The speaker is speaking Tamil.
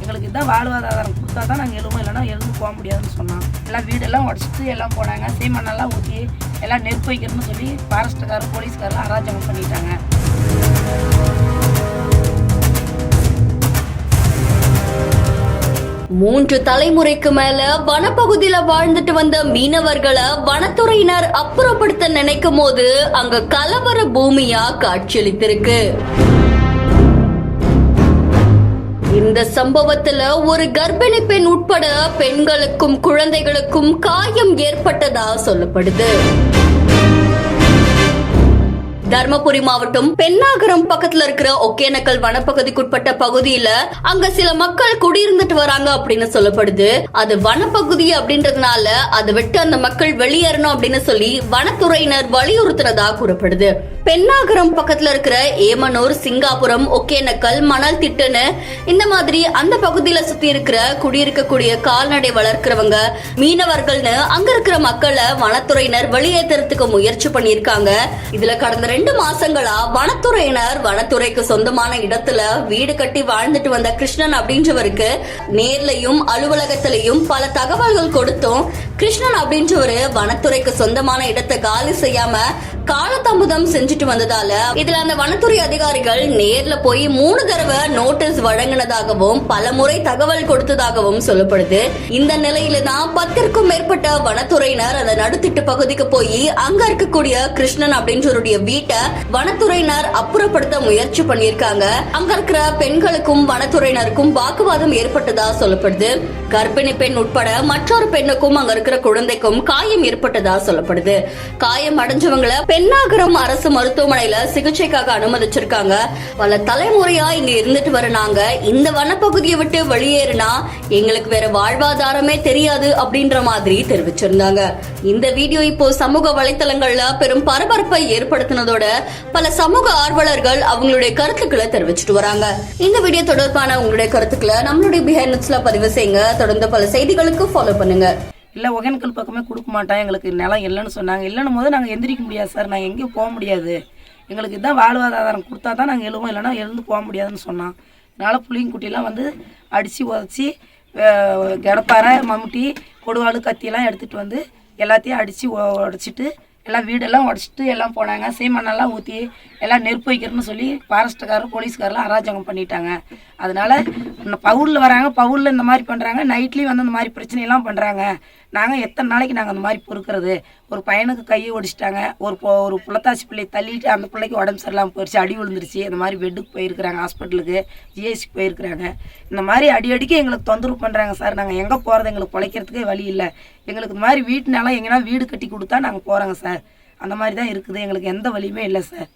எங்களுக்கு இதான் வாழ்வாதாரம் கொடுத்தா தான் நாங்கள் எழுவோம், இல்லைன்னா எழுந்து போக முடியாதுன்னு சொன்னோம். எல்லாம் வீடெல்லாம் உடச்சிட்டு எல்லாம் போனாங்க. சீமெண்ணெல்லாம் ஊற்றி எல்லாம் நெருப்பு வைக்கிறதுன்னு சொல்லி ஃபாரஸ்ட்டுக்காரர் போலீஸ்காரெலாம் அராஜகம் பண்ணிட்டாங்க. மூன்று தலைமுறைக்கு மேல வனப்பகுதியில வாழ்ந்துட்டு வந்த மீனவர்களை வனத்துறையினர் அப்புறப்படுத்த நினைக்கும் போது அங்க கலவர பூமியா காட்சியளித்திருக்கு. இந்த சம்பவத்துல ஒரு கர்ப்பிணி பெண் உட்பட பெண்களுக்கும் குழந்தைகளுக்கும் காயம் ஏற்பட்டதா சொல்லப்படுது. தர்மபுரி மாவட்டம் பெண்ணாகரம் பக்கத்துல இருக்கிற ஒகேனக்கல் வனப்பகுதிக்குட்பட்ட பகுதியில அங்க சில மக்கள் குடியிருந்துட்டு வராங்க அப்படின்னு சொல்லப்படுது. அது வனப்பகுதி அப்படின்றதுனால அதை விட்டு அந்த மக்கள் வெளியேறணும் அப்படின்னு சொல்லி வனத்துறையினர் வலியுறுத்துறதா கூறப்படுது. பெண்ணாகரம் பக்கத்துல இருக்கிற ஏமனூர், சிங்காபுரம், ஒகேனக்கல், மணல் திட்டுன்னு இந்த மாதிரி அந்த பகுதியில சுத்தி இருக்கிற குடியிருக்கக்கூடிய கால்நடை வளர்க்கிறவங்க, மீனவர்கள்னு அங்க இருக்கிற மக்களை வனத்துறையினர் வெளியேற்றுறதுக்கு முயற்சி பண்ணிருக்காங்க. இதுல கடந்த 2 மாசங்களா வனத்துறையினர் வனத்துறைக்கு சொந்தமான இடத்துல வீடு கட்டி வாழ்ந்துட்டு வந்த கிருஷ்ணன் அப்படின்றவருக்கு நேர்லயும் அலுவலகத்திலையும் பல தகவல்கள் கொடுத்தும் கிருஷ்ணன் அப்படின்றவரு வனத்துறைக்கு சொந்தமான இடத்தை காலி செய்யாம காலதாமதம் செஞ்சுட்டு வந்ததால இதுல அந்த வனத்துறை அதிகாரிகள் நேர்ல போய் 3 தடவை நோட்டீஸ் வழங்கினதாகவும் பல முறை தகவல் கொடுத்ததாகவும் சொல்லப்படுது. இந்த நிலையில தான் 10க்கும் மேற்பட்ட வனத்துறையினர் அந்த நடுத்திட்டு பகுதிக்கு போய் அங்க இருக்கக்கூடிய கிருஷ்ணன் அப்படின்றவருடைய வீட்டை வனத்துறையினர் அப்புறப்படுத்த முயற்சி பண்ணிருக்காங்க. அங்க இருக்கிற பெண்களுக்கும் வனத்துறையினருக்கும் வாக்குவாதம் ஏற்பட்டதா சொல்லப்படுது. கர்ப்பிணி பெண் உட்பட மற்றொரு பெண்ணுக்கும் அங்க இருக்கிற குழந்தைக்கும் காயம் ஏற்பட்டதா சொல்லப்படுது. காயம் அடைஞ்சவங்களை பெண்ணாகரம் அரசு மருத்துவமனையில சிகிச்சைக்காக அனுமதிச்சிருக்காங்க. பல தலைமுறையா இங்க இருந்துட்டு வர நாங்க இந்த வனப்பகுதியை விட்டு வெளியேறினா எங்களுக்கு வேற வாழ்வாதாரமே தெரியாது அப்படின்ற மாதிரி தெரிவிச்சிருந்தாங்க. இந்த வீடியோ இப்போ சமூக வலைத்தளங்கள்ல பெரும் பரபரப்பை ஏற்படுத்தினதோட பல சமூக ஆர்வலர்கள் அவங்களுடைய கருத்துக்களை தெரிவிச்சிட்டு வராங்க. இந்த வீடியோ தொடர்பான உங்களுடைய கருத்துக்களை நம்மளுடைய பிஹைண்ட் நியூஸ்ல பதிவு செய்யுங்க. தொடர்ந்து பல செய்திகளுக்கு ஃபாலோ பண்ணுங்க. இல்லை ஒகேனக்கல் பக்கமே கொடுக்க மாட்டேன், எங்களுக்கு நிலம் இல்லைன்னு சொன்னாங்க. இல்லைன்னு போது நாங்கள் எந்திரிக்க முடியாது சார், நாங்கள் எங்கேயும் போக முடியாது, எங்களுக்கு இதான் வாழ்வாதாரம் கொடுத்தா தான் நாங்கள் எழுவோம், இல்லைன்னா எழுந்து போக முடியாதுன்னு சொன்னோம். அதனால் புளியங்குட்டிலாம் வந்து அடித்து உதச்சி கிடப்பாறை, மம்முட்டி, கொடுவாள், கத்தியெல்லாம் எடுத்துகிட்டு வந்து எல்லாத்தையும் அடித்து உடச்சிட்டு எல்லாம் வீடெல்லாம் உடச்சிட்டு எல்லாம் போனாங்க. சீமெண்ணெல்லாம் ஊற்றி எல்லாம் நெருப்பு வைக்கிறதுன்னு சொல்லி ஃபாரஸ்ட்டுக்காரர் போலீஸ்காரெலாம் அராஜகம் பண்ணிட்டாங்க. அதனால் பவுலில் வராங்க, பவுலில் இந்த மாதிரி பண்ணுறாங்க, நைட்லேயும் வந்து இந்த மாதிரி பிரச்சனையெல்லாம் பண்ணுறாங்க. நாங்கள் எத்தனை நாளைக்கு நாங்கள் அந்த மாதிரி பொறுக்கிறது? ஒரு பையனுக்கு கையை ஒடிச்சிட்டாங்க, ஒரு புள்ளத்தாச்சி பிள்ளையை தள்ளிட்டு அந்த பிள்ளைக்கு உடம்பு சரியில்லாமல் போயிடுச்சு, அடி விழுந்துருச்சு. இந்த மாதிரி பெட்டுக்கு போயிருக்கிறாங்க, ஹாஸ்பிட்டலுக்கு, ஜிஹெச்சுக்கு போயிருக்கிறாங்க. இந்த மாதிரி அடிக்கடிக்கு எங்களுக்கு தொந்தரவு பண்ணுறாங்க சார். நாங்கள் எங்கே போகிறது? எங்களுக்கு பிழைக்கிறதுக்கே வழி இல்லை. எங்களுக்கு இந்த மாதிரி வீட்டுனால எங்கன்னா வீடு கட்டி கொடுத்தா நாங்கள் போகிறோங்க சார். அந்த மாதிரி தான் இருக்குது, எங்களுக்கு எந்த வழியுமே இல்லை சார்.